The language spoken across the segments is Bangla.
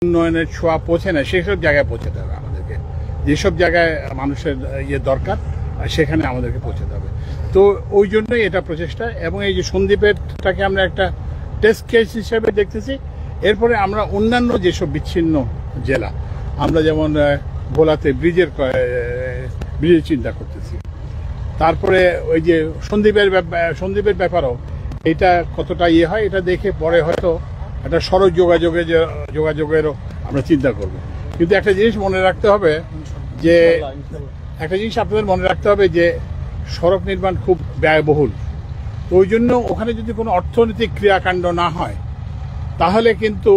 উন্নয়নের ছোঁয়া পৌঁছে না সেসব জায়গায় পৌঁছাতে হবে আমাদেরকে। যেসব জায়গায় মানুষের দরকার সেখানে আমাদেরকে পৌঁছাতে হবে। তো ওই জন্যই এটা প্রচেষ্টা। এবং এই যে সন্দ্বীপেরটাকে আমরা একটা টেস্ট কেস হিসেবে দেখতেছি। এরপরে আমরা অন্যান্য যেসব বিচ্ছিন্ন জেলা, আমরা যেমন ভোলাতে ব্রিজের চিন্তা করতেছি। তারপরে ওই যে সন্দ্বীপের ব্যাপারও এটা কতটা হয় এটা দেখে পরে হয়তো একটা সড়ক যোগাযোগেরও আমরা চিন্তা করব। কিন্তু একটা জিনিস মনে রাখতে হবে যে আপনাদের মনে রাখতে হবে যে সড়ক নির্মাণ খুব ব্যয়বহুল। তো ওই জন্য ওখানে যদি কোনো অর্থনৈতিক ক্রিয়াকাণ্ড না হয় তাহলে কিন্তু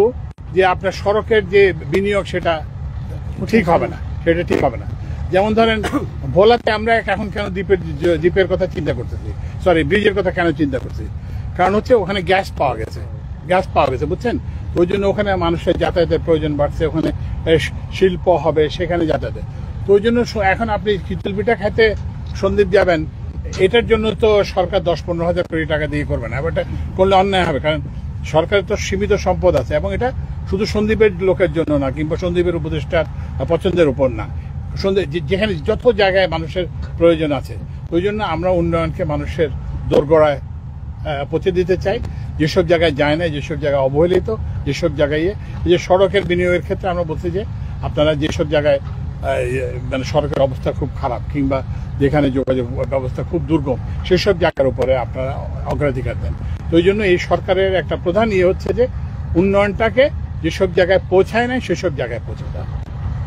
যে আপনার সড়কের যে বিনিয়োগ সেটা ঠিক হবে না। যেমন ধরেন ভোলাতে আমরা এখন কেন দ্বীপের কথা চিন্তা করতেছি, ব্রিজের কথা কেন চিন্তা করছি, কারণ হচ্ছে ওখানে গ্যাস পাওয়া গেছে বুঝছেন। ওই জন্য ওখানে মানুষের যাতায়াতের প্রয়োজন বাড়ছে, ওখানে শিল্প হবে, সেখানে যাতায়াতের। তো ওই জন্য এখন আপনি খিচুড়ি পিঠা খেতে সন্দ্বীপ যাবেন, এটার জন্য তো সরকার 10-15 হাজার কোটি টাকা দিয়ে করবে না। এটা করলে অন্যায় হবে, কারণ সরকারের তো সীমিত সম্পদ আছে। এবং এটা শুধু সন্দ্বীপের লোকের জন্য না, কিংবা সন্দ্বীপের উপদেষ্টার পছন্দের উপর না, যেখানে যত জায়গায় মানুষের প্রয়োজন আছে। ওই জন্য আমরা উন্নয়নকে মানুষের দোরগোড়ায় পৌঁছে দিতে চাই। যেসব জায়গায় যায় না, যেসব জায়গায় অবহেলিত, যেসব জায়গায় যে সড়কের বিনিয়োগের ক্ষেত্রে আমরা বলছি যে আপনারা যেসব জায়গায় মানে সড়কের অবস্থা খুব খারাপ, কিংবা যেখানে যোগাযোগ ব্যবস্থা খুব দুর্গম, সেসব জায়গার উপরে আপনারা অগ্রাধিকার দেন। তো ওই জন্য এই সরকারের একটা প্রধান হচ্ছে যে উন্নয়নটাকে যেসব জায়গায় পৌঁছায় নাই সেসব জায়গায় পৌঁছাতে হবে।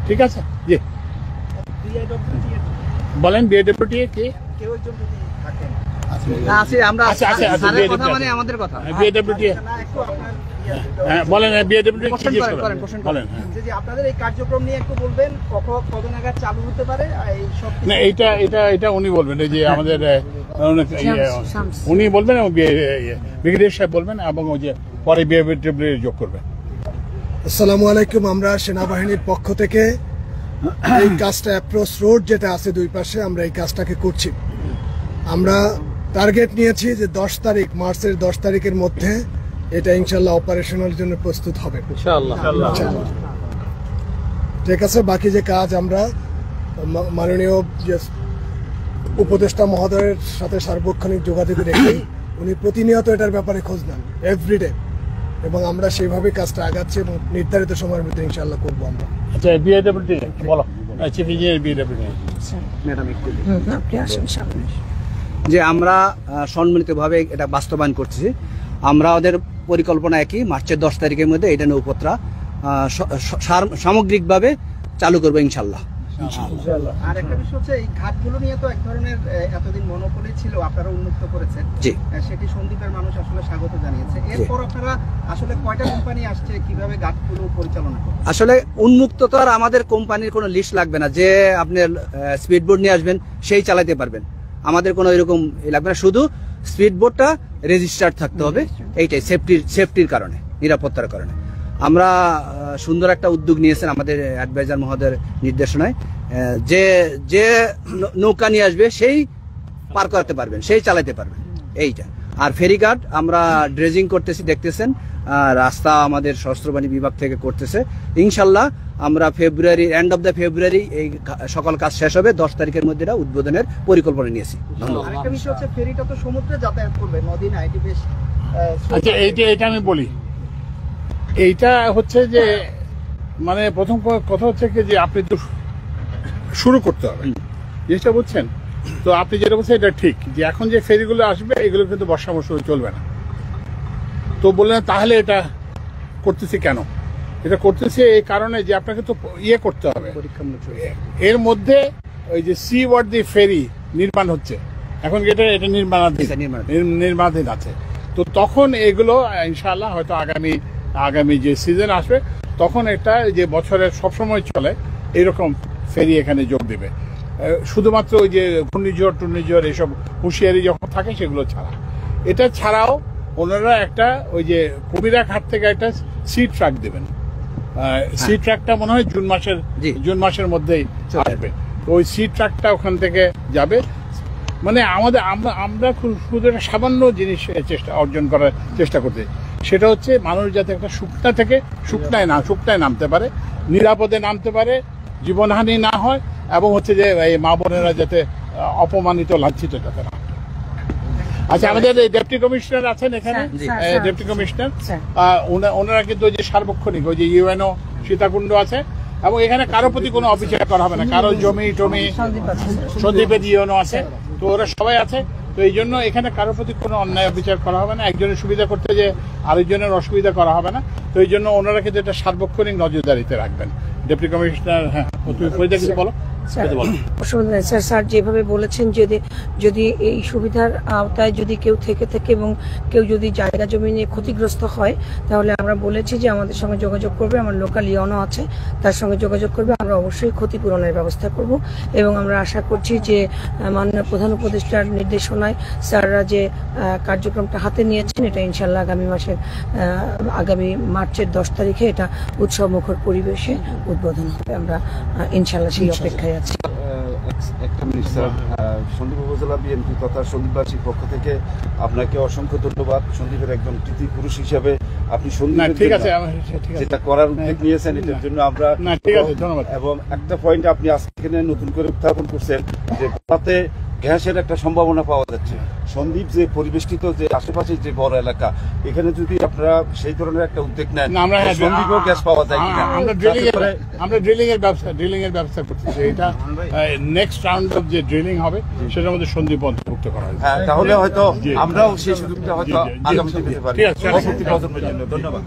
ঠিক আছে? জি বলেন। বিএডব্লিউটিএ কি বলেন? আপনাদের এই কার্যক্রম নিয়ে একটু বলবেন, কত নাগাদ চালু হতে পারে? না, এটা উনি বলবেন, এই যে আমাদের উনি বলবেন এবং ব্রিগেডিয়ার সাহেব বলবেন, এবং ওই যে পরে বিএডব্লিউ যোগ করবেন। আসসালামু আলাইকুম। আমরা সেনাবাহিনীর পক্ষ থেকে এই কাজটা অ্যাপ্রোচ রোড যেটা আছে দুই পাশে, আমরা এই কাজটাকে করছি। আমরা টার্গেট নিয়েছি যে 10 তারিখ, মার্চের 10 তারিখের মধ্যে এটা ইনশাল্লাহ অপারেশনাল জন্য প্রস্তুত হবে। ঠিক আছে। বাকি যে কাজ আমরা মাননীয় উপদেষ্টা মহোদয়ের সাথে সার্বক্ষণিক যোগাযোগ রেখে উনি প্রতিনিয়ত এটার ব্যাপারে খোঁজ নেন, এভরিডে, এবং আমরা সেইভাবে কাজটা আগাচ্ছি এবং নির্ধারিত সময়ের মধ্যে ইনশাল্লাহ করবো আমরা। আচ্ছা, বিএডব্লিউটি বলো। চিফ ইঞ্জিনিয়ার বিএডব্লিউটি ম্যাডাম একটু যে আমরা সম্মিলিতভাবে এটা বাস্তবায়ন করতেছি। আমরা ওদের পরিকল্পনা একই, মার্চের 10 তারিখের মধ্যে এটা নৌপত্রা সামগ্রিকভাবে চালু করবো ইনশাল্লাহ। আর একটা বিষয় হচ্ছে এই ঘাটগুলো নিয়ে তো এক ধরনের এতদিন মনোপলি ছিল, আপনারা উন্মুক্ত করেছেন, জি, সেটি সন্দ্বীপের মানুষ আসলে স্বাগত জানিয়েছে। এরপর আপনারা আসলে কয়টা কোম্পানি আসছে, কিভাবে ঘাটগুলো পরিচালনা করবেন? আসলে উন্মুক্ত তো আর আমাদের কোম্পানির কোনো লিস্ট লাগবে না যে আপনি স্পিডবোট নিয়ে আসবেন সেই চালাতে পারবেন, আমাদের কোনো এরকম লাগবে না। শুধু স্পিডবোটটা রেজিস্টার্ড থাকতে হবে, এইটাই সেফটির কারণে, নিরাপত্তার কারণে। আমরা সুন্দর একটা উদ্যোগ নিয়েছেন আমাদের অ্যাডভাইজার মহোদয়ের নির্দেশনায়, যে নৌকা নিয়ে আসবে সেই পার করাতে পারবেন, সেই চালাতে পারবেন, এইটা। আর ফেরিঘাট আমরা ড্রেজিং করতেছি, দেখতেছেন, রাস্তা আমাদের সশস্ত্র বাহিনী বিভাগ থেকে করতেছে। ইনশাল্লাহ আমরা এন্ড অফ দ্য ফেব্রুয়ারি এই সকল কাজ শেষ হবে। 10 তারিখের মধ্যে এটা উদ্বোধনের পরিকল্পনা নিয়েছি। ধন্যবাদ। আরেকটা বিষয় হচ্ছে ফেরিটা তো সমুদ্রে যাতায়াত করবে, নদী না, এটি বেশ। আচ্ছা, এইটা আমি বলি। এইটা হচ্ছে যে মানে প্রথম কথা হচ্ছে কি যে আপনি তো শুরু করতে হবে জিনিসটা, বুঝছেন? তো আপনি যেটা বলছেন এটা ঠিক, যে এখন যে ফেরিগুলো আসবে এগুলো কিন্তু বর্ষা মৌসুমে চলবে না। তো বললেন তাহলে এটা করতেছি কেন? এটা করতেছি এই কারণে যে আপনাকে তো করতে হবে, এর মধ্যে ওই যে সি ওয়ার্ড ফেরি নির্মাণ হচ্ছে এখন, এটা নির্মাণাধীন আছে। তো তখন এগুলো ইনশাআল্লাহ হয়তো আগামী যে সিজন আসবে তখন এটা যে বছরের সবসময় চলে এরকম ফেরি এখানে যোগ দেবে, শুধুমাত্র ওই যে ঘূর্ণিঝড় এইসব হুঁশিয়ারি যখন থাকে সেগুলো ছাড়া। এটা ছাড়াও ওনারা একটা ওই যে কুমিরা ঘাট থেকে একটা সি ট্রাক দেবেন। সি ট্রাকটা মনে হয় জুন মাসের মধ্যেই আসবে। তো ওই সি ট্রাকটা ওখান থেকে যাবে। মানে আমরা শুধু একটা সামান্য জিনিস অর্জন করার চেষ্টা করতে, সেটা হচ্ছে মানুষ যাতে একটা শুকনা থেকে শুকনায় নামতে পারে, নিরাপদে নামতে পারে, জীবনহানি না হয়, এবং হচ্ছে যে এই মা বোনেরা যাতে অপমানিত লাঞ্ছিত যাতে না হয়। আচ্ছা, আমাদের এই ডেপুটি কমিশনার আছেন এখানে, ডেপুটি কমিশনার, ওনারা কিন্তু ওই যে সার্বক্ষণিক ওই যে ইউএনও সীতাকুণ্ড আছে, এবং এখানে কারো প্রতি কোনো অবিচার করা হবে না, কারো জমি টমি সন্দীপের ইউএনও আছে, তো ওরা সবাই আছে। তো এই জন্য এখানে কারো প্রতি কোনো অন্যায় অবিচার করা হবে না, একজনের সুবিধা করতে যে আরেকজনের অসুবিধা করা হবে না। তো এই জন্য ওনারা কিন্তু এটা সার্বক্ষণিক নজরদারিতে রাখবেন। ডেপুটি কমিশনার, হ্যাঁ তুমি ফরিদা কিছু বলো। স্যার যেভাবে বলেছেন, যদি এই সুবিধার আওতায় যদি কেউ থেকে এবং কেউ যদি জায়গা জমি নিয়ে ক্ষতিগ্রস্ত হয়, তাহলে আমরা বলেছি যে আমাদের সঙ্গে যোগাযোগ করবে, আমার লোকাল ইউনো আছে তার সঙ্গে যোগাযোগ করবে, আমরা অবশ্যই ক্ষতিপূরণের ব্যবস্থা করব। এবং আমরা আশা করছি যে মাননীয় প্রধান উপদেষ্টার নির্দেশনায় স্যাররা যে কার্যক্রমটা হাতে নিয়েছেন, এটা ইনশাল্লাহ আগামী মার্চের 10 তারিখে এটা উৎসবমুখর পরিবেশে উদ্বোধন হবে। আমরা ইনশাল্লাহ সেই অপেক্ষায় আছি। একটা মিনিট স্যার, সন্দ্বীপ উপজেলা বিএনপি তথা সন্দ্বীপবাসীর পক্ষ থেকে আপনাকে অসংখ্য ধন্যবাদ। সন্দ্বীপের একজন কৃতি পুরুষ হিসাবে আপনি যেটা করার উদ্যোগ নিয়েছেন, এটার জন্য আমরা ধন্যবাদ। এবং একটা পয়েন্ট আপনি আজকে এখানে নতুন করে উত্থাপন করছেন যে তাতে গ্যাসের একটা সম্ভাবনা পাওয়া যাচ্ছে। সন্দ্বীপ যে পরিবেষ্টিত যে আশেপাশে যে বড় এলাকা, এখানে যদি আপনারা সেই ধরনের একটা উদ্যোগ নেন, সন্দ্বীপেও গ্যাস পাওয়া যায় কিনা। আমরা ড্রিলিং এর ব্যবস্থা করতেছি। এটা নেক্সট রাউন্ড অফ যে ড্রিলিং হবে সেটার মধ্যে সন্দ্বীপ অন্তর্ভুক্ত করা হবে। হ্যাঁ, তাহলে হয়তো আমরাও সেই সুযোগটা হয়তো আগামীতে পেতে পারি পরবর্তী প্রজন্মের জন্য। ধন্যবাদ।